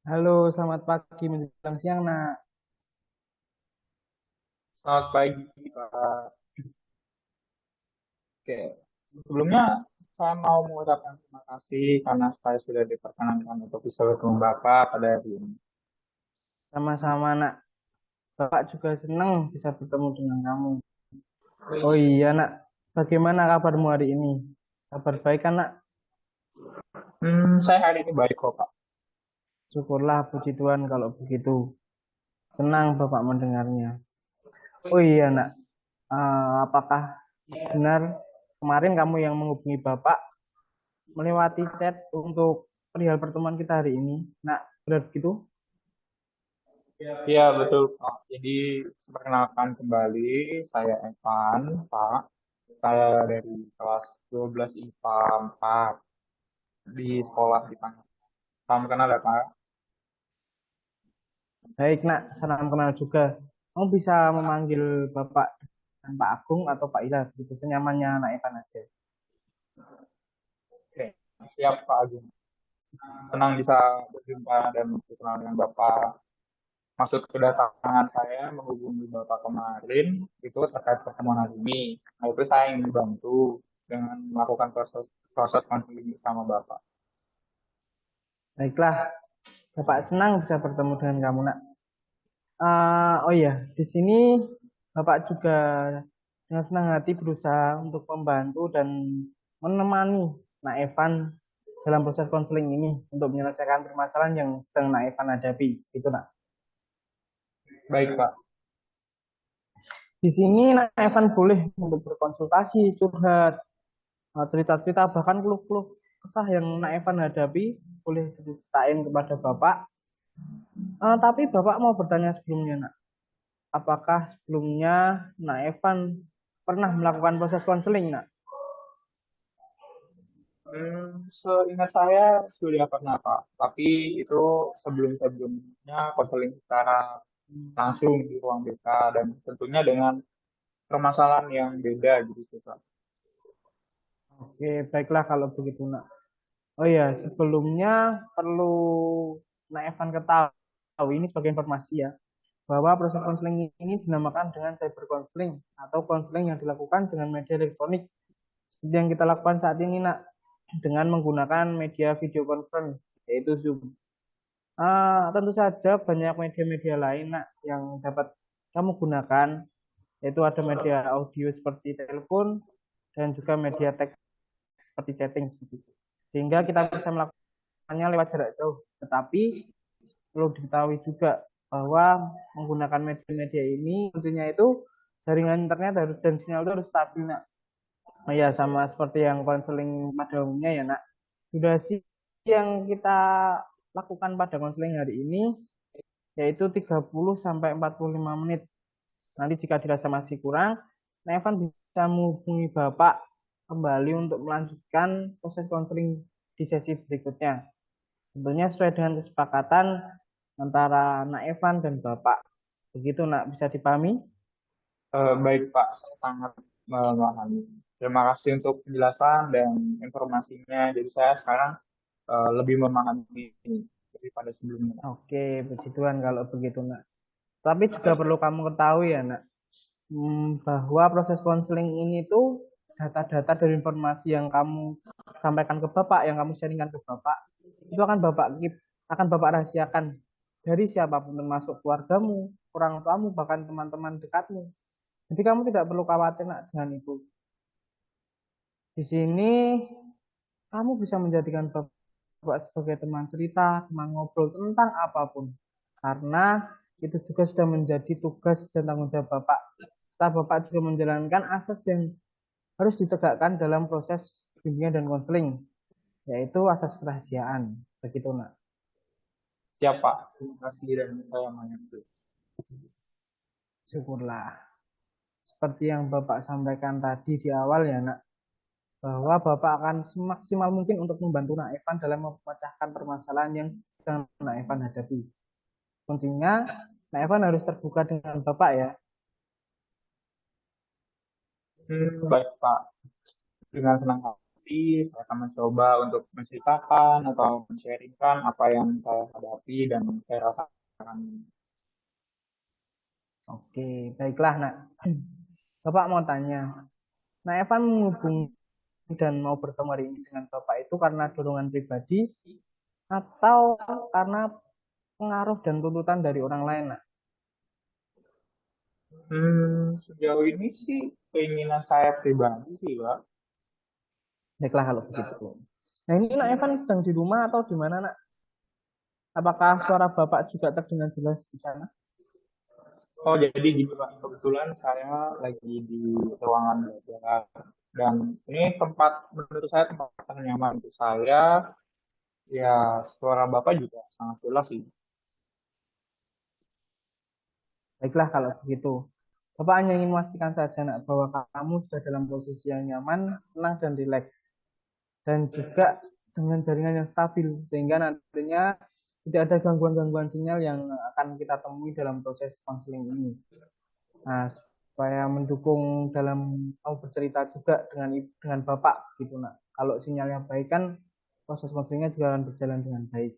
Halo, selamat pagi menjelang siang, Nak. Selamat pagi, Pak. Oke, sebelumnya saya mau mengucapkan terima kasih karena saya sudah diperkenankan untuk bisa bertemu Bapak pada hari ini. Sama-sama, Nak. Bapak juga senang bisa bertemu dengan kamu. Oh iya, Nak. Bagaimana kabarmu hari ini? Kabar baik kan, Nak? Saya hari ini baik kok, Pak. Syukurlah, puji Tuhan kalau begitu. Senang Bapak mendengarnya. Oh iya, Nak. Apakah benar kemarin kamu yang menghubungi Bapak melewati chat untuk perihal pertemuan kita hari ini? Nak, benar begitu? Iya, betul, Pak. Jadi, perkenalkan kembali, saya Evan, Pak. Saya dari kelas 12 IPA 4 di sekolah di Tangerang. Salam kenal ya, Pak. Baik, Nak. Salam kenal juga. Kamu bisa memanggil Bapak dan Pak Agung atau Pak Ilham, gitu senyamannya anak Evan aja. Oke, siap, Pak Agung. Senang bisa berjumpa dan berkenal dengan Bapak. Maksud kedatangan saya menghubungi Bapak kemarin itu terkait pertemuan hari ini. Nah, itu saya ingin dibantu dengan melakukan proses proses konseling sama Bapak. Baiklah, Bapak senang bisa bertemu dengan kamu, Nak. Oh iya, di sini Bapak juga dengan senang hati berusaha untuk membantu dan menemani Nak Evan dalam proses konseling ini untuk menyelesaikan permasalahan yang sedang Nak Evan hadapi. Itu, Nak. Baik, Pak. Di sini Nak Evan boleh untuk berkonsultasi, curhat, cerita-cerita, bahkan keluh-keluh kesah yang Nak Evan hadapi boleh diceritain kepada Bapak. Tapi Bapak mau bertanya sebelumnya, Nak. Apakah sebelumnya Nak Evan pernah melakukan proses konseling, Nak? Seingat saya sudah pernah, Pak. Tapi itu sebelum-sebelumnya konseling secara langsung di ruang BK dan tentunya dengan permasalahan yang beda gitu sih, Pak. Oke, baiklah kalau begitu, Nak. Oh ya, sebelumnya perlu Nak Evan ketahui ini sebagai informasi ya, bahwa proses konseling ini dinamakan dengan cyber counseling atau konseling yang dilakukan dengan media elektronik seperti yang kita lakukan saat ini, Nak, dengan menggunakan media video conference yaitu Zoom. Tentu saja banyak media-media lain, Nak, yang dapat kamu gunakan, yaitu ada media audio seperti telepon dan juga media teks seperti chatting seperti itu. Sehingga kita bisa melakukannya lewat jarak jauh. Tetapi perlu diketahui juga bahwa menggunakan media-media ini tentunya itu jaringan internet harus dan sinyal itu harus stabil, Nak. Oh ya, sama seperti yang konseling pada umumnya ya, Nak. Durasi yang kita lakukan pada konseling hari ini yaitu 30 sampai 45 menit. Nanti jika dirasa masih kurang, nah Evan bisa menghubungi Bapak kembali untuk melanjutkan proses konseling di sesi berikutnya. Tentunya sesuai dengan kesepakatan antara Nak Evan dan Bapak. Begitu, Nak, bisa dipahami? Baik, Pak. Saya sangat memahami. Terima kasih untuk penjelasan dan informasinya. Jadi saya sekarang lebih memahami daripada sebelumnya. Oke, puji Tuhan kalau begitu, Nak. Tapi juga perlu kamu ketahui ya, Nak, bahwa proses konseling ini tuh data-data dari informasi yang kamu sampaikan ke Bapak, yang kamu sharingkan ke Bapak, itu akan Bapak rahasiakan dari siapapun termasuk keluargamu, orang tuamu, bahkan teman-teman dekatmu. Jadi kamu tidak perlu khawatir, Nak, dengan itu. Di sini kamu bisa menjadikan Bapak sebagai teman cerita, teman ngobrol tentang apapun. Karena itu juga sudah menjadi tugas dan tanggung jawab Bapak. Setelah Bapak juga menjalankan asas yang harus ditegakkan dalam proses bimbingan dan konseling, yaitu asas kerahasiaan. Begitu, Nak. Siap, Pak. Terima kasih dan saya mengerti. Syukurlah. Seperti yang Bapak sampaikan tadi di awal ya, Nak, bahwa Bapak akan semaksimal mungkin untuk membantu Nak Evan dalam memecahkan permasalahan yang sedang Nak Evan hadapi. Kuncinya, Nak Evan harus terbuka dengan Bapak ya. Baik, Pak. Dengan senang hati. nanti saya akan mencoba untuk menceritakan atau men-sharingkan apa yang saya hadapi dan saya rasakan. Oke, baiklah, Nak. Bapak mau tanya, Nak Evan menghubungi dan mau bertemu hari ini dengan Bapak itu karena dorongan pribadi atau karena pengaruh dan tuntutan dari orang lain, Nak? Sejauh ini sih keinginan saya pribadi sih, Pak. Baiklah kalau begitu. Nah ini Nak Evan sedang di rumah atau di mana, Nak? Apakah suara Bapak juga terdengar jelas di sana? Oh, jadi gini, Pak. Kebetulan saya lagi di ruangan belajar. Dan ini tempat, menurut saya tempat yang nyaman untuk saya. Ya, suara Bapak juga sangat jelas sih. Baiklah kalau begitu. Bapak hanya ingin memastikan saja, Nak, bahwa kamu sudah dalam posisi yang nyaman, tenang, dan rileks. Dan juga dengan jaringan yang stabil, sehingga nantinya tidak ada gangguan-gangguan sinyal yang akan kita temui dalam proses konseling ini. Nah, supaya mendukung dalam kamu bercerita juga dengan Bapak gitu, Nak. Kalau sinyalnya baik kan proses konselingnya juga akan berjalan dengan baik.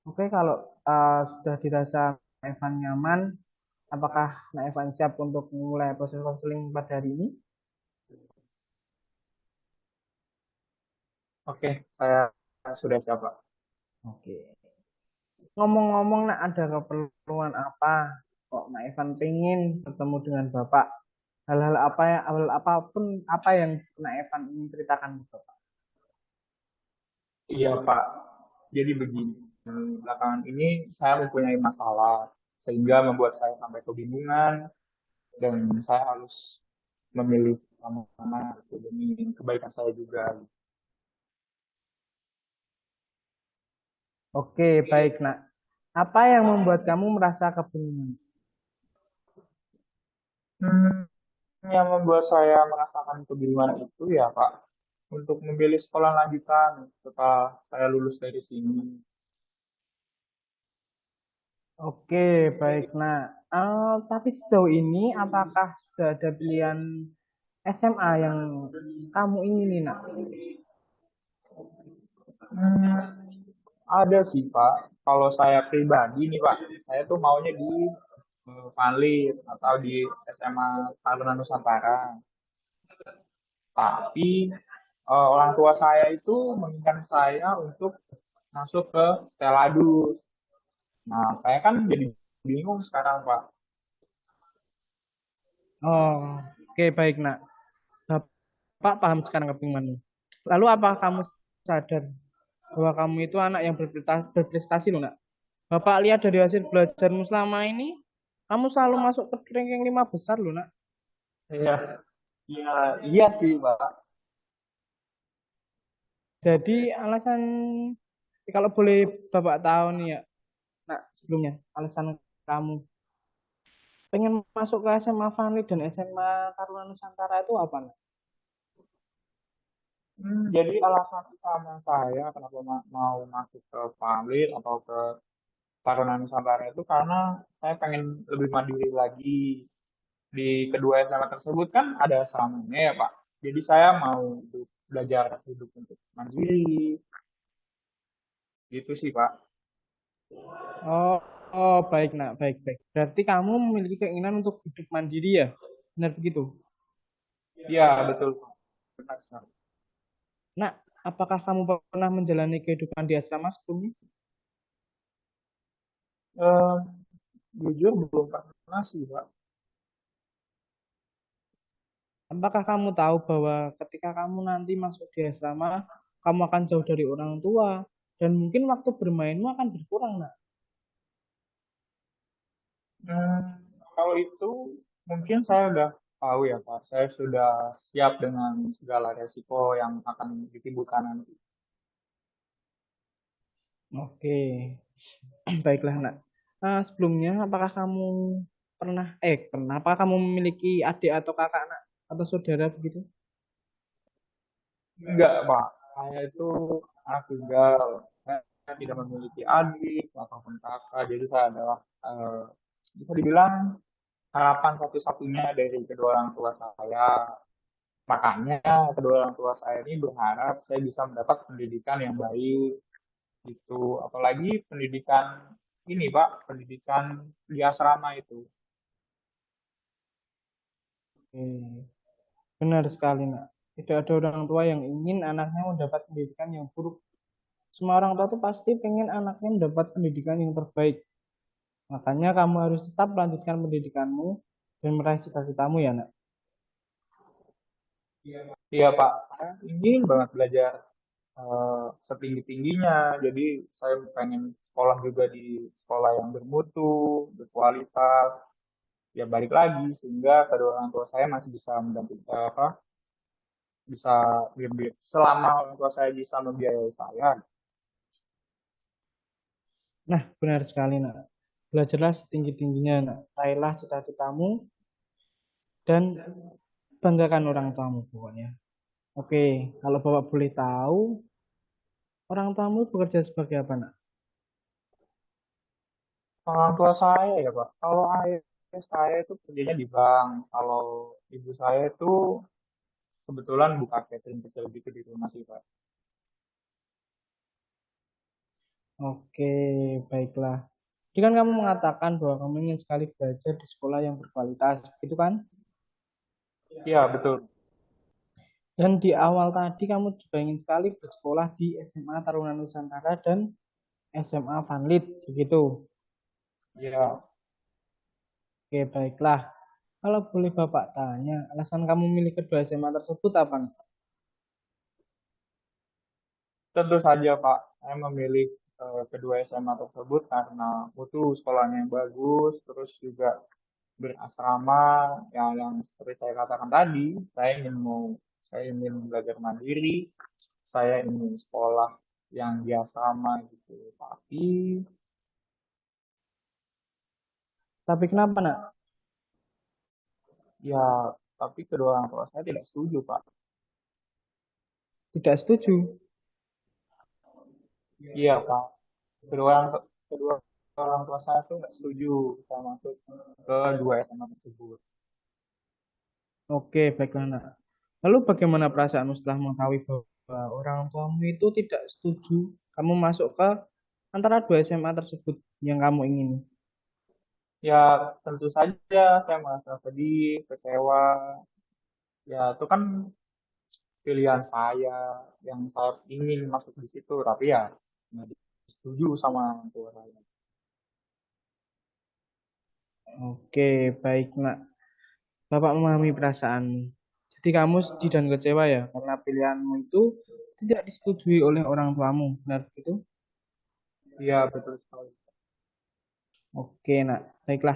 Oke, kalau sudah dirasa Evan nyaman, apakah Nak Evan siap untuk memulai proses konseling pada hari ini? Oke, saya sudah siap, Pak. Oke. Ngomong-ngomong, Nak, ada keperluan apa? Kok Nak Evan pengen bertemu dengan Bapak? Hal-hal apa ya, hal apapun apa yang Nak Evan ingin ceritakan ke Bapak? Iya, Pak. Jadi begini, belakangan ini saya mempunyai masalah sehingga membuat saya sampai kebingungan dan saya harus memilih mana itu demi kebaikan saya juga. Oke, baik, Nak. Apa yang membuat kamu merasa kebingungan? Hmm, yang membuat saya merasakan kebingungan itu ya Pak, untuk memilih sekolah lanjutan setelah saya lulus dari sini. Oke, baik. Nah, tapi sejauh ini apakah sudah ada pilihan SMA yang kamu ingini, Nak? Hmm, ada sih Pak. Kalau saya pribadi nih Pak, saya tuh maunya di Panlit atau di SMA Taruna Nusantara. Tapi orang tua saya itu menginginkan saya untuk masuk ke Steladus. Nah, saya kan jadi bingung sekarang Pak. Oh, oke, baik, Nak. Bapak paham sekarang kebingunganmu. Lalu apakah kamu sadar bahwa kamu itu anak yang berprestasi, loh, Nak? Bapak lihat dari hasil belajarmu selama ini, kamu selalu masuk ke ranking 5 besar, loh, Nak. Iya, iya, iya sih Pak. Jadi alasan, kalau boleh Bapak tahu nih ya, Nak, sebelumnya, alasan kamu pengen masuk ke SMA Vanli dan SMA Taruna Nusantara itu apa, Nak? Jadi alasan utama saya kenapa mau masuk ke Palit atau ke Taruna Nusantara itu karena saya pengen lebih mandiri lagi. Di kedua SMA tersebut kan ada asramanya ya Pak. Jadi saya mau belajar hidup untuk mandiri. Gitu sih Pak. Oh, oh, baik, Nak, baik, baik. Berarti kamu memiliki keinginan untuk hidup mandiri ya? Benar begitu? Iya betul Pak. Benar sekali. Nak, apakah kamu pernah menjalani kehidupan di asrama sebelumnya? Eh, Jujur belum pernah sih Pak. Apakah kamu tahu bahwa ketika kamu nanti masuk di asrama, kamu akan jauh dari orang tua dan mungkin waktu bermainmu akan berkurang, Nak? Hmm, Kalau itu mungkin saya udah tahu ya Pak. Saya sudah siap dengan segala resiko yang akan ditimbulkan nanti. Oke, baiklah, Nak. Sebelumnya, apakah kamu apakah kamu memiliki adik atau kakak, Nak, atau saudara begitu? Enggak Pak. Saya itu anak tunggal. Saya tidak memiliki adik ataupun kakak. Jadi saya adalah bisa dibilang harapan satu-satunya dari kedua orang tua saya. Makanya kedua orang tua saya ini berharap saya bisa mendapat pendidikan yang baik gitu. Apalagi pendidikan ini Pak, pendidikan di asrama itu. Oke. Benar sekali, nak. Tidak ada orang tua yang ingin anaknya mendapat pendidikan yang buruk. Semua orang tua itu pasti pengen anaknya mendapat pendidikan yang terbaik. Makanya kamu harus tetap melanjutkan pendidikanmu dan meraih cita-citamu ya, nak. Iya Pak, saya ingin banget belajar setinggi-tingginya. Jadi saya pengen sekolah juga di sekolah yang bermutu, berkualitas. Ya balik lagi sehingga kedua orang tua saya masih bisa mendampingi apa bisa selama orang tua saya bisa membiayai saya. Nah, benar sekali, nak. Belajarlah setinggi-tingginya, nak. Raihlah cita-citamu dan banggakan orang tuamu pokoknya. Oke, kalau Bapak boleh tahu, orang tuamu bekerja sebagai apa, nak? Orang tua saya ya Pak, kalau ayah saya itu kerjanya di bank, kalau ibu saya itu kebetulan buka catering kecil gitu di rumah sih Pak. Oke, baiklah. Jadi kan kamu mengatakan bahwa kamu ingin sekali belajar di sekolah yang berkualitas, gitu kan? Iya betul. Dan di awal tadi kamu juga ingin sekali bersekolah di SMA Taruna Nusantara dan SMA Vanlit, begitu. Iya, Oke, baiklah. Kalau boleh Bapak tanya, alasan kamu milih kedua SMA tersebut apa? tentu saja Pak, saya memilih kedua SMA tersebut karena mutu sekolahnya yang bagus, terus juga berasrama yang seperti saya katakan tadi, saya ingin belajar mandiri, saya ingin sekolah yang di asrama gitu. Tapi Tapi kenapa, nak? ya, tapi kedua orang tua saya tidak setuju Pak. Tidak setuju. Iya Pak, kedua orang tua saya tuh nggak setuju saya masuk ke dua SMA tersebut. Oke, baiklah, nak. Lalu bagaimana perasaanmu setelah mengetahui bahwa orang tuamu itu tidak setuju kamu masuk ke antara dua SMA tersebut yang kamu ingini? Ya tentu saja saya merasa sedih, kecewa. Ya itu kan pilihan saya yang saya ingin masuk di situ, tapi ya nggak setuju sama orang tua saya. Oke, baik, nak. Bapak memahami perasaanmu. Jadi kamu sedih dan kecewa ya karena pilihanmu itu tidak disetujui oleh orang tuamu. Benar begitu? Iya betul sekali. Oke, nak. Baiklah.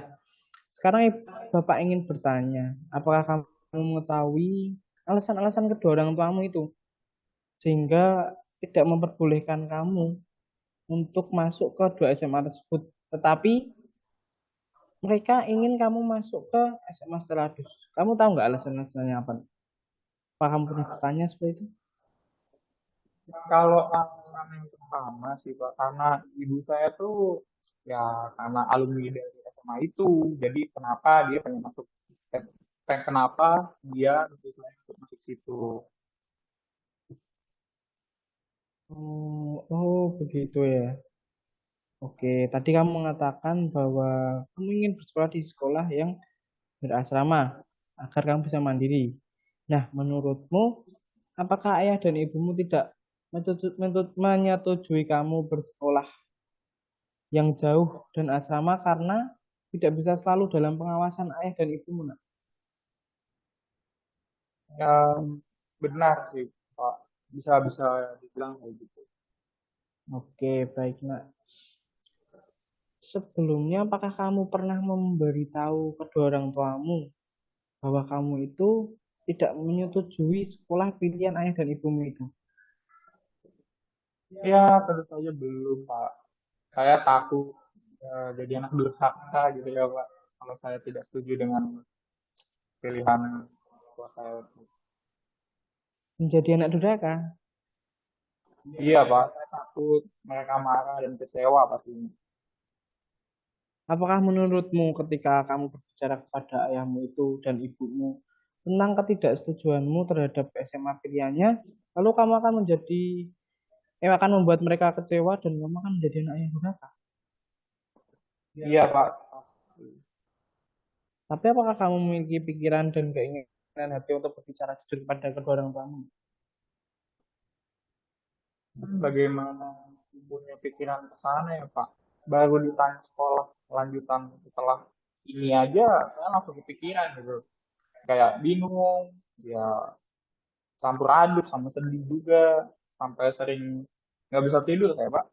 Sekarang Bapak ingin bertanya, apakah kamu mengetahui alasan-alasan kedua orang tuamu itu sehingga tidak memperbolehkan kamu untuk masuk ke dua SMA tersebut, tetapi mereka ingin kamu masuk ke SMA Steladus. Kamu tahu nggak alasan-alasannya apa? Apa kamu pernah bertanya seperti itu? Kalau alasan yang pertama sih Pak, karena ibu saya tuh ya karena alumni dari SMA itu, jadi kenapa dia pengen masuk, kenapa dia memutuskan untuk masuk situ. Oh, oh begitu ya. Oke, tadi kamu mengatakan bahwa kamu ingin bersekolah di sekolah yang berasrama agar kamu bisa mandiri. Nah, menurutmu, apakah ayah dan ibumu tidak menyetujui kamu bersekolah yang jauh dan asrama karena tidak bisa selalu dalam pengawasan ayah dan ibumu, nak? Ya benar sih Pak, bisa bisa dibilang kayak gitu. Oke, baik, nak. Sebelumnya, apakah kamu pernah memberitahu kedua orang tuamu bahwa kamu itu tidak menyetujui sekolah pilihan ayah dan ibumu itu? Ya tentu saja belum Pak. Saya takut jadi anak durhaka gitu ya Pak. Kalau saya tidak setuju dengan pilihan tua saya. Menjadi anak durhaka? Iya Pak, saya takut mereka marah dan kecewa pastinya. Apakah menurutmu ketika kamu berbicara kepada ayahmu itu dan ibumu, tentang ketidaksetujuanmu terhadap SMA pilihannya, lalu kamu akan akan membuat mereka kecewa dan kamu akan menjadi anak yang durhaka. Iya, Pak. Tapi apakah kamu memiliki pikiran dan keinginan hati untuk berbicara jujur kepada kedua orang tuamu? Bagaimana punya pikiran ke sana ya, Pak? Baru ditanya sekolah lanjutan setelah ini aja, saya langsung kepikiran gitu. Kayak bingung, ya campur aduk sama sedih juga, sampai sering nggak bisa tidur saya, Pak.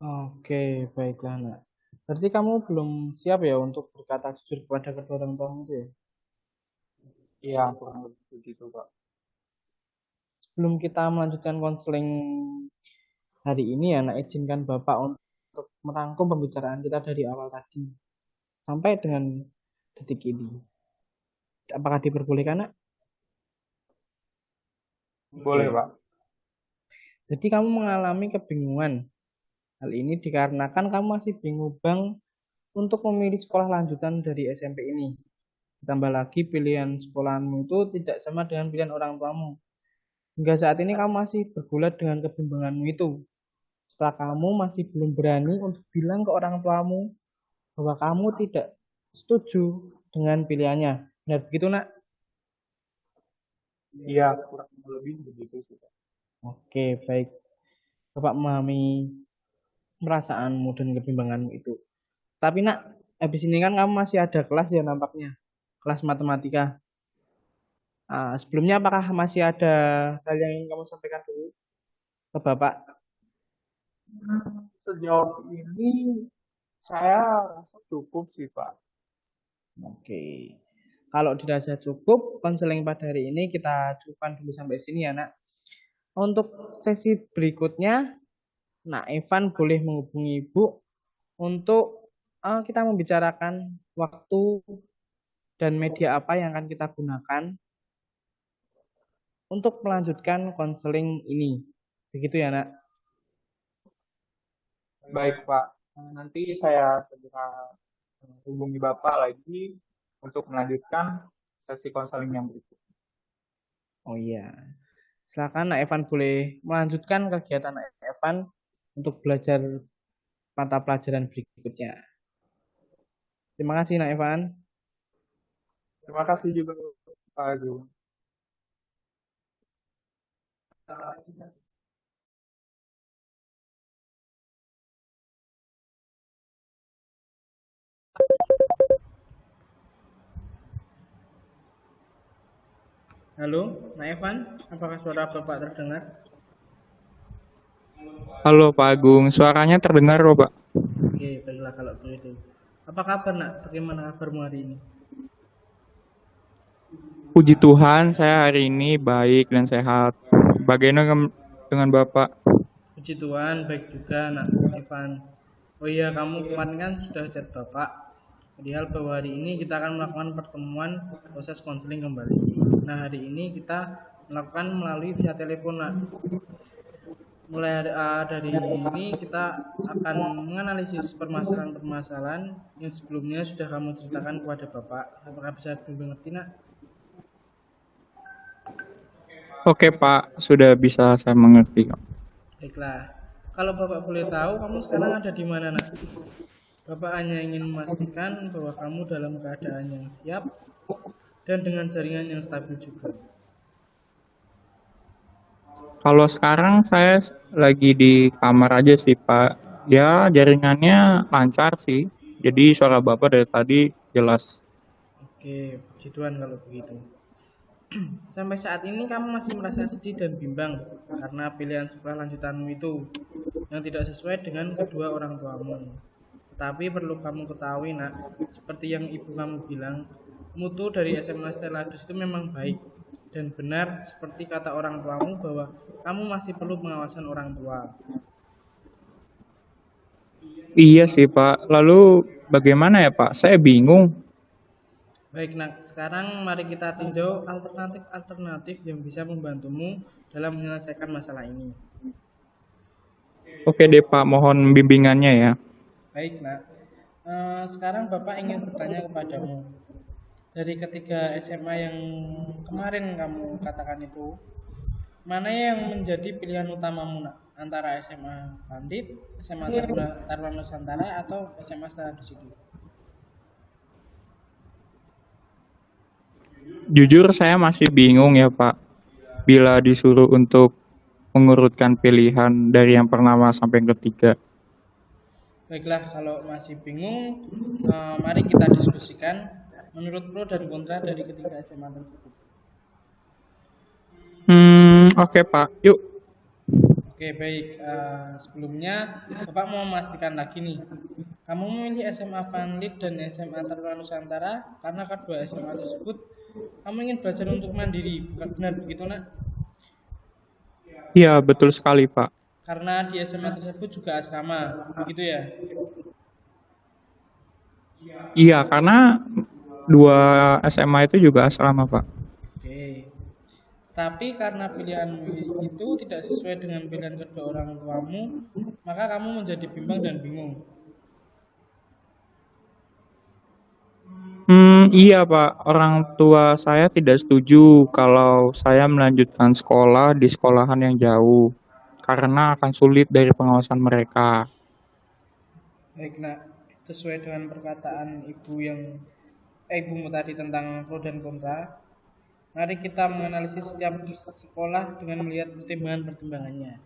Oke, baiklah, nak. Berarti kamu belum siap ya untuk berkata jujur kepada kedua orang tuamu itu ya? Iya, kurang lebih begitu, Pak. Sebelum kita melanjutkan konseling hari ini ya, nak izinkan Bapak untuk merangkum pembicaraan kita dari awal tadi sampai dengan detik ini. Apakah diperbolehkan, nak? Boleh, Oke. Pak. Jadi kamu mengalami kebingungan. Hal ini dikarenakan kamu masih bingung bang untuk memilih sekolah lanjutan dari SMP ini. Ditambah lagi pilihan sekolahmu itu tidak sama dengan pilihan orang tuamu. Hingga saat ini kamu masih bergulat dengan kebimbanganmu itu. Setelah kamu masih belum berani untuk bilang ke orang tuamu bahwa kamu tidak setuju dengan pilihannya. Benar begitu, nak? Iya, kurang lebih begitu sih, Pak. Oke, baik. Bapak memahami perasaanmu dan kebimbanganmu itu. Tapi nak, habis ini kan kamu masih ada kelas ya nampaknya. Kelas matematika. Sebelumnya apakah masih ada hal yang ingin kamu sampaikan dulu ke Bapak? Sejauh ini saya rasa cukup sih, Pak. Oke. Kalau dirasa cukup, konseling pada hari ini kita cukupkan dulu sampai sini ya, nak. Untuk sesi berikutnya, Nak Evan boleh menghubungi Ibu untuk kita membicarakan waktu dan media apa yang akan kita gunakan untuk melanjutkan konseling ini. Begitu ya, nak? Baik, Pak. Nanti saya segera hubungi Bapak lagi untuk melanjutkan sesi konseling yang berikutnya. Oh iya. Silakan Nak Evan boleh melanjutkan kegiatan Nak Evan untuk belajar mata pelajaran berikutnya. Terima kasih Nak Evan. Terima kasih juga, Pak Agung. Halo, Nak Evan, apakah suara Bapak terdengar? Halo Pak Agung, suaranya terdengar kok Pak. Oke, baiklah kalau begitu. Apa kabar Nak? Bagaimana kabarmu hari ini? Puji Tuhan, saya hari ini baik dan sehat. Bagaimana dengan Bapak? Puji Tuhan, baik juga Nak Evan. Oh iya, kamu kemarin kan sudah chat Bapak. Padahal bahwa hari ini kita akan melakukan pertemuan proses konseling kembali. Nah, hari ini kita melakukan melalui via telepon, Nak. Mulai dari ini kita akan menganalisis permasalahan-permasalahan yang sebelumnya sudah kamu ceritakan kepada Bapak. Apakah bisa dimengerti, Nak? Oke Pak, sudah bisa saya mengerti. Baiklah. Kalau Bapak boleh tahu, kamu sekarang ada di mana, Nak? Bapak hanya ingin memastikan bahwa kamu dalam keadaan yang siap dan dengan jaringan yang stabil juga. Kalau sekarang saya lagi di kamar aja sih Pak. Ya jaringannya lancar sih. Jadi suara Bapak dari tadi jelas. Oke, puji Tuhan kalau begitu. Sampai saat ini kamu masih merasa sedih dan bimbang karena pilihan sekolah lanjutanmu itu yang tidak sesuai dengan kedua orang tuamu. Tetapi perlu kamu ketahui, Nak, seperti yang ibu kamu bilang, mutu dari SMA Steladus itu memang baik dan benar seperti kata orang tuamu bahwa kamu masih perlu pengawasan orang tua. Iya sih Pak. Lalu bagaimana ya Pak? Saya bingung. Baik, Nak, sekarang mari kita tinjau alternatif-alternatif yang bisa membantumu dalam menyelesaikan masalah ini. Oke deh Pak, mohon bimbingannya ya. Baik, Nak. Sekarang Bapak ingin bertanya kepadamu. dari ketiga SMA yang kemarin kamu katakan itu, mana yang menjadi pilihan utamamu nak? Antara SMA Pandit, SMA Taruna Nusantara atau SMA Setara di situ? Jujur saya masih bingung ya Pak, bila disuruh untuk mengurutkan pilihan dari yang pertama sampai yang ketiga. Baiklah, kalau masih bingung, mari kita diskusikan menurut pro dan kontra dari ketiga SMA tersebut. Oke Pak, yuk. Oke, baik. Sebelumnya, Bapak mau memastikan lagi nih, kamu memilih SMA Vanlit dan SMA Taruna Nusantara karena kedua SMA tersebut kamu ingin belajar untuk mandiri, bukan benar begitu nak? Iya, betul sekali Pak. Karena di SMA tersebut juga asrama, begitu ya? Iya, karena dua SMA itu juga asrama Pak. Oke. Tapi karena pilihanmu itu tidak sesuai dengan pilihan kedua orang tuamu, maka kamu menjadi bimbang dan bingung. Iya Pak, orang tua saya tidak setuju kalau saya melanjutkan sekolah di sekolahan yang jauh karena akan sulit dari pengawasan mereka. Baik nak, sesuai dengan perkataan ibumu tadi tentang pro dan kontra, mari kita menganalisis setiap sekolah dengan melihat pertimbangan-pertimbangannya.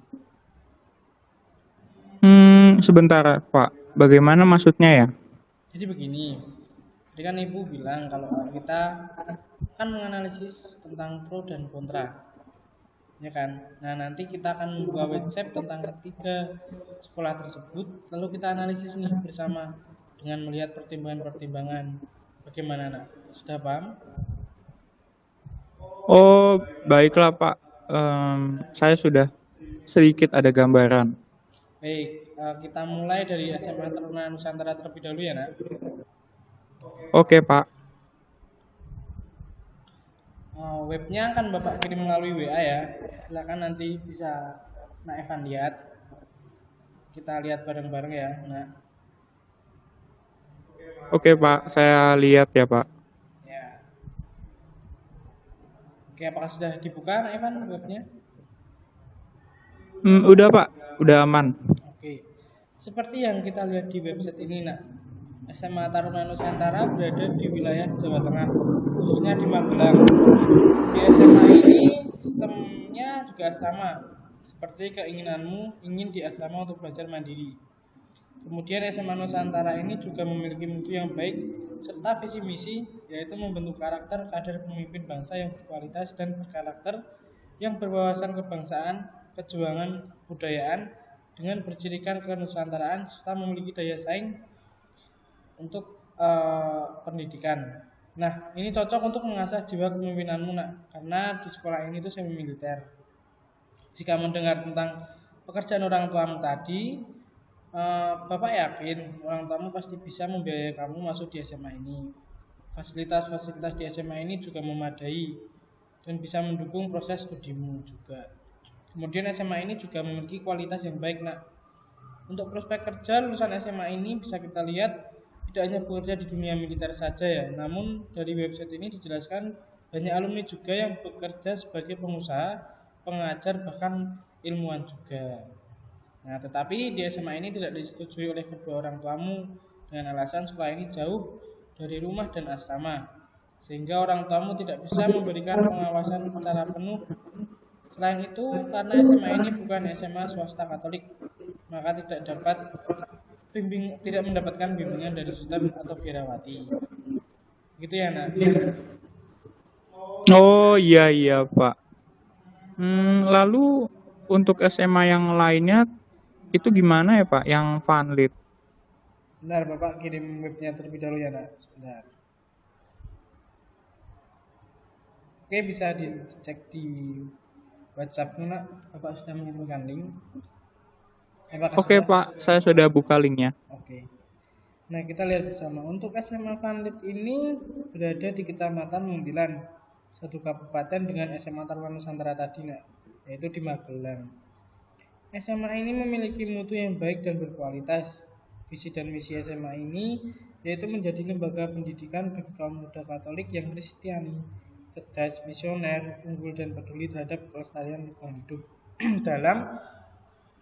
Sebentar Pak, bagaimana maksudnya ya? Jadi begini, tadi kan ibu bilang kalau kita kan menganalisis tentang pro dan kontra, ya kan? Nah nanti kita akan membuka website tentang ketiga sekolah tersebut, lalu kita analisis nih bersama dengan melihat pertimbangan-pertimbangan. Bagaimana nak? Sudah paham? Oh, baiklah Pak. Saya sudah sedikit ada gambaran. Baik, kita mulai dari SMA Taruna Nusantara terlebih dahulu ya nak. Oke Pak. Webnya akan Bapak kirim melalui WA ya. Silakan nanti bisa Nak Evan lihat. Kita lihat bareng-bareng ya. Nah, Oke Pak, saya lihat ya Pak. ya. Oke, apakah sudah dibuka Nak Evan webnya? Udah Pak, udah aman. Oke. Seperti yang kita lihat di website ini nak, SMA Taruna Nusantara berada di wilayah Jawa Tengah, khususnya di Magelang. Di SMA ini sistemnya juga sama, seperti keinginanmu ingin di asrama untuk belajar mandiri. Kemudian SMA Nusantara ini juga memiliki mutu yang baik serta visi misi, yaitu membentuk karakter kader pemimpin bangsa yang berkualitas dan berkarakter, yang berwawasan kebangsaan, kejuangan, budayaan, dengan bercirikan kenusantaraan serta memiliki daya saing untuk pendidikan. Nah, ini cocok untuk mengasah jiwa kepemimpinanmu nak, karena di sekolah ini tuh semi militer. Jika mendengar tentang pekerjaan orang tuamu tadi, Bapak yakin orang tuamu pasti bisa membiayai kamu masuk di SMA ini. Fasilitas-fasilitas di SMA ini juga memadai dan bisa mendukung proses studimu juga. Kemudian SMA ini juga memiliki kualitas yang baik nak. Untuk prospek kerja lulusan SMA ini bisa kita lihat tidak hanya bekerja di dunia militer saja ya, namun dari website ini dijelaskan banyak alumni juga yang bekerja sebagai pengusaha, pengajar, bahkan ilmuwan juga. Nah, tetapi di SMA ini tidak disetujui oleh kedua orang tuamu dengan alasan sekolah ini jauh dari rumah dan asrama, sehingga orang tuamu tidak bisa memberikan pengawasan secara penuh. Selain itu, karena SMA ini bukan SMA swasta Katolik, maka tidak mendapatkan bimbingan dari sistem atau biarawati. Gitu ya, Nak. Oh iya Pak. Lalu untuk SMA yang lainnya itu gimana ya Pak? Yang Vanlit? Bentar, Bapak kirim webnya terlebih dahulu ya, Nak. Sebentar. Oke, bisa dicek di WhatsApp, Nak. Bapak sudah mengirimkan link. Oke Pak, saya sudah buka linknya. Oke. Nah, kita lihat bersama. Untuk SMA Vanlit ini berada di Kecamatan Muntilan, satu kabupaten dengan SMA Taruna Nusantara tadi, Nak, yaitu di Magelang. SMA ini memiliki mutu yang baik dan berkualitas. visi dan misi SMA ini yaitu menjadi lembaga pendidikan bagi kaum muda Katolik yang Kristiani, cerdas, visioner, unggul dan peduli terhadap kelestarian lingkungan hidup dalam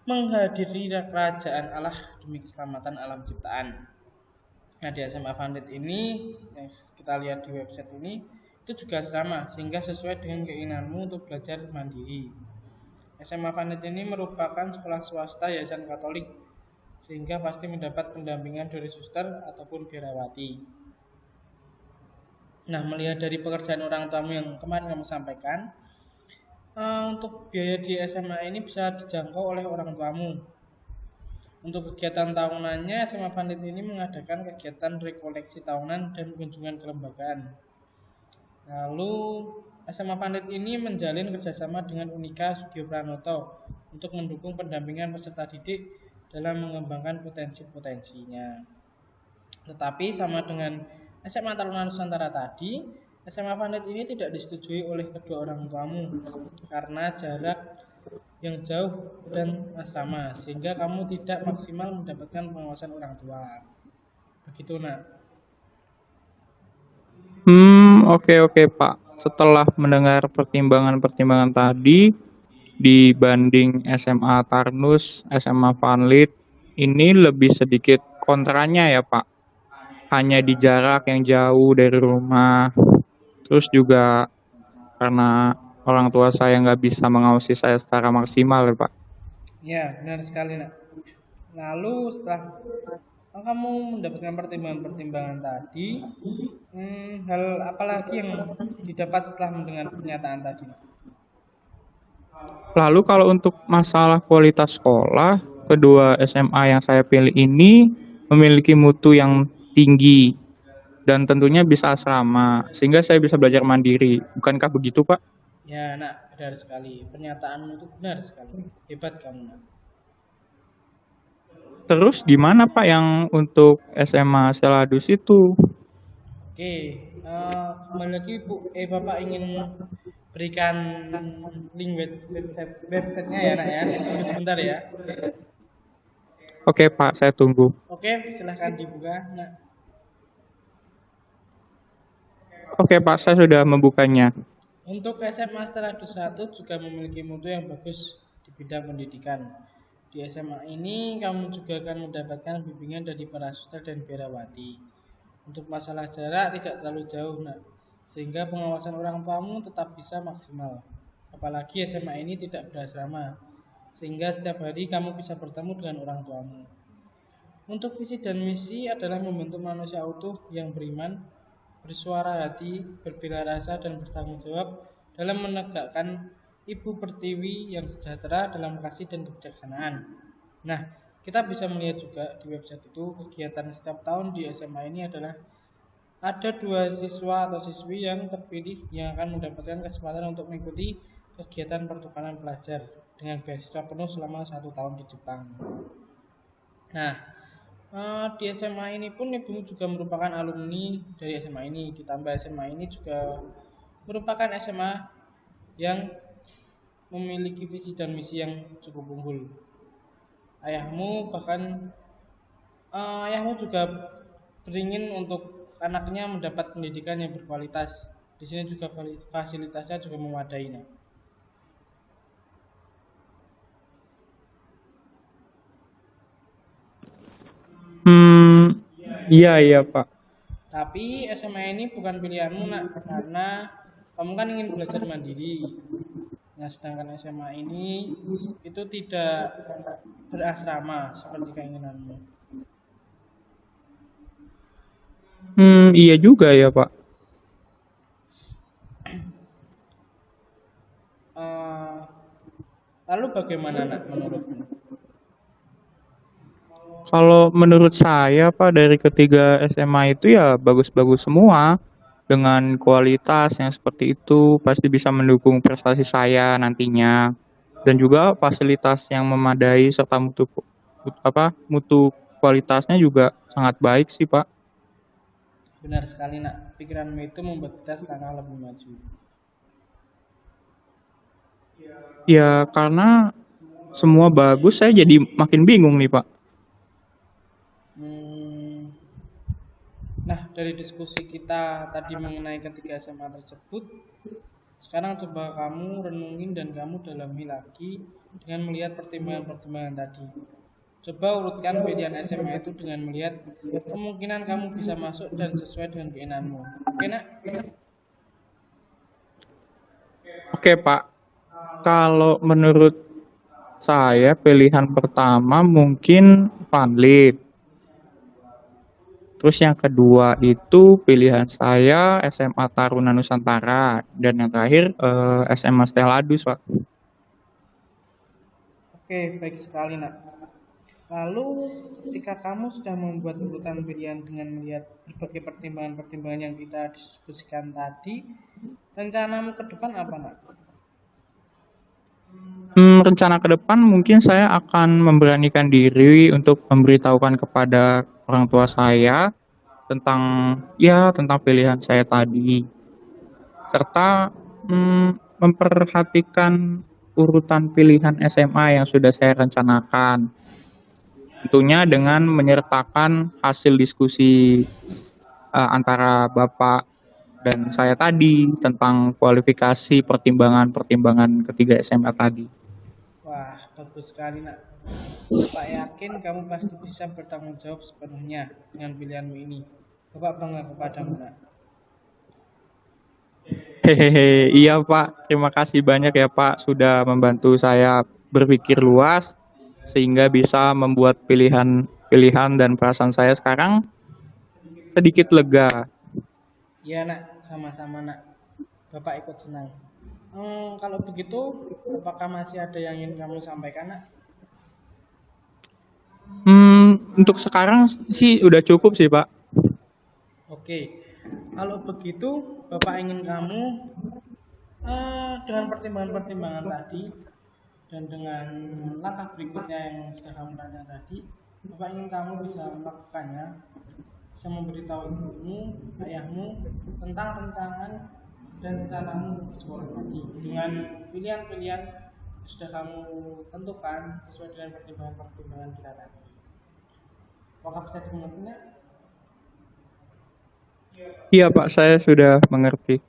menghadiri kerajaan Allah demi keselamatan alam ciptaan. Nah, di SMA Funded ini yang kita lihat di website ini itu juga sama sehingga sesuai dengan keinginanmu untuk belajar mandiri. SMA Funded ini merupakan sekolah swasta yayasan Katolik sehingga pasti mendapat pendampingan dari suster ataupun biarawati. Nah, melihat dari pekerjaan orang tuamu yang kemarin kamu sampaikan, untuk biaya di SMA ini bisa dijangkau oleh orang tuamu. Untuk kegiatan tahunannya, SMA Funded ini mengadakan kegiatan rekoleksi tahunan dan kunjungan kelembagaan. Lalu, SMA Funded ini menjalin kerjasama dengan Unika Sugio Pranoto untuk mendukung pendampingan peserta didik dalam mengembangkan potensi-potensinya. Tetapi sama dengan SMA Taruna Nusantara tadi, SMA Funded ini tidak disetujui oleh kedua orang tuamu karena jarak yang jauh dan asrama, sehingga kamu tidak maksimal mendapatkan pengawasan orang tua. Begitu, Nak. Oke Pak. Setelah mendengar pertimbangan-pertimbangan tadi, dibanding SMA Tarnus, SMA Vanlit, ini lebih sedikit kontranya ya Pak. Hanya di jarak yang jauh dari rumah, terus juga karena orang tua saya nggak bisa mengawasi saya secara maksimal ya Pak. Ya, benar sekali, Nak. Lalu setelah kamu mendapatkan pertimbangan-pertimbangan tadi, hal apa lagi yang didapat setelah mendengar pernyataan tadi? Lalu kalau untuk masalah kualitas sekolah, kedua SMA yang saya pilih ini memiliki mutu yang tinggi dan tentunya bisa asrama, sehingga saya bisa belajar mandiri. Bukankah begitu, Pak? Ya, Nak, benar sekali. Pernyataanmu itu benar sekali. Hebat kamu, Nak. Terus gimana Pak yang untuk SMA Seladus itu? Oke, kembali lagi Bapak ingin berikan link websitenya ya, Nak ya. Tunggu sebentar ya. Oke Pak, saya tunggu. Oke, silahkan dibuka, Nak. Oke Pak, saya sudah membukanya. Untuk SMA Seladus 1 juga memiliki mutu yang bagus di bidang pendidikan. Di SMA ini kamu juga akan mendapatkan bimbingan dari para suster dan biarawati. Untuk masalah jarak tidak terlalu jauh, Nak, sehingga pengawasan orang tuamu tetap bisa maksimal. Apalagi SMA ini tidak berasrama, sehingga setiap hari kamu bisa bertemu dengan orang tuamu. Untuk visi dan misi adalah membentuk manusia utuh yang beriman, bersuara hati, berbela rasa, dan bertanggung jawab dalam menegakkan Ibu Pertiwi yang sejahtera dalam kasih dan kebijaksanaan. Nah, kita bisa melihat juga di website itu kegiatan setiap tahun di SMA ini adalah ada 2 siswa atau siswi yang terpilih yang akan mendapatkan kesempatan untuk mengikuti kegiatan pertukaran pelajar dengan beasiswa penuh selama 1 tahun di Jepang. Nah, di SMA ini pun ibumu juga merupakan alumni dari SMA ini. Ditambah SMA ini juga merupakan SMA yang memiliki visi dan misi yang cukup unggul. Ayahmu juga beringin untuk anaknya mendapat pendidikan yang berkualitas. Di sini juga fasilitasnya juga memadai. Nah. Iya Pak. Tapi SMA ini bukan pilihanmu, Nak, karena kamu kan ingin belajar mandiri. Nah, sedangkan SMA ini itu tidak berasrama seperti keinginanmu. Iya juga ya Pak. Lalu bagaimana, Nak, menurutmu? Kalau menurut saya Pak, dari ketiga SMA itu ya bagus-bagus semua. Dengan kualitas yang seperti itu pasti bisa mendukung prestasi saya nantinya. Dan juga fasilitas yang memadai serta mutu kualitasnya juga sangat baik sih Pak. Benar sekali, Nak. Pikiranmu itu membuat kita selangkah lebih maju. Ya karena semua bagus, saya jadi makin bingung nih Pak. Nah, dari diskusi kita tadi mengenai ketiga SMA tersebut, sekarang coba kamu renungin dan kamu dalami lagi dengan melihat pertimbangan-pertimbangan tadi. Coba urutkan pilihan SMA itu dengan melihat kemungkinan kamu bisa masuk dan sesuai dengan keinginanmu. Oke, nak? Oke, Pak. Kalau menurut saya pilihan pertama mungkin Vanlit. Terus yang kedua itu pilihan saya SMA Taruna Nusantara dan yang terakhir SMA Steladus, Pak. Oke, baik sekali, nak. Lalu, ketika kamu sudah membuat urutan pilihan dengan melihat berbagai pertimbangan-pertimbangan yang kita diskusikan tadi, rencanamu ke depan apa, nak? Rencana ke depan mungkin saya akan memberanikan diri untuk memberitahukan kepada orang tua saya tentang tentang pilihan saya tadi, serta memperhatikan urutan pilihan SMA yang sudah saya rencanakan. Tentunya dengan menyertakan hasil diskusi antara Bapak dan saya tadi tentang kualifikasi pertimbangan-pertimbangan ketiga SMA tadi. Wah, bagus sekali, nak. Bapak yakin kamu pasti bisa bertanggung jawab sepenuhnya dengan pilihanmu ini. Bapak bangga kepadamu, nak. Hehehe, iya Pak, terima kasih banyak ya Pak sudah membantu saya berpikir luas sehingga bisa membuat pilihan dan perasaan saya sekarang sedikit lega. Iya, nak, sama-sama, nak. Bapak ikut senang. Kalau begitu, apakah masih ada yang ingin kamu sampaikan, nak? Untuk sekarang sih udah cukup sih Pak. Oke, kalau begitu Bapak ingin kamu dengan pertimbangan-pertimbangan tadi dan dengan langkah berikutnya yang sudah kamu tanya tadi, Bapak ingin kamu bisa melakukannya, bisa memberitahu ibumu, ayahmu tentang rencana dan rencanamu bersekolah tadi dengan pilihan-pilihan yang sudah kamu tentukan sesuai dengan pertimbangan-pertimbangan kita tadi. Apakah bisa dimengertinya? Iya Pak, saya sudah mengerti.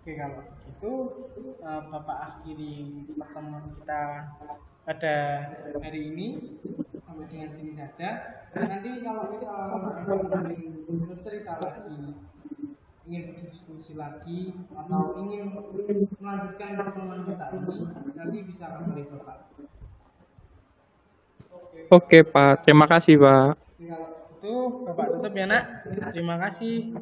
Oke, kalau begitu Bapak akhiri pertemuan kita pada hari ini sampai dengan sini saja. Nanti kalau Bapak ingin bercerita lagi, ingin berdiskusi lagi, atau ingin melanjutkan pertemuan kita ini, nanti bisa kembali Bapak. Oke Pak, terima kasih Pak. Kalau itu Bapak tutup ya, nak. Terima kasih.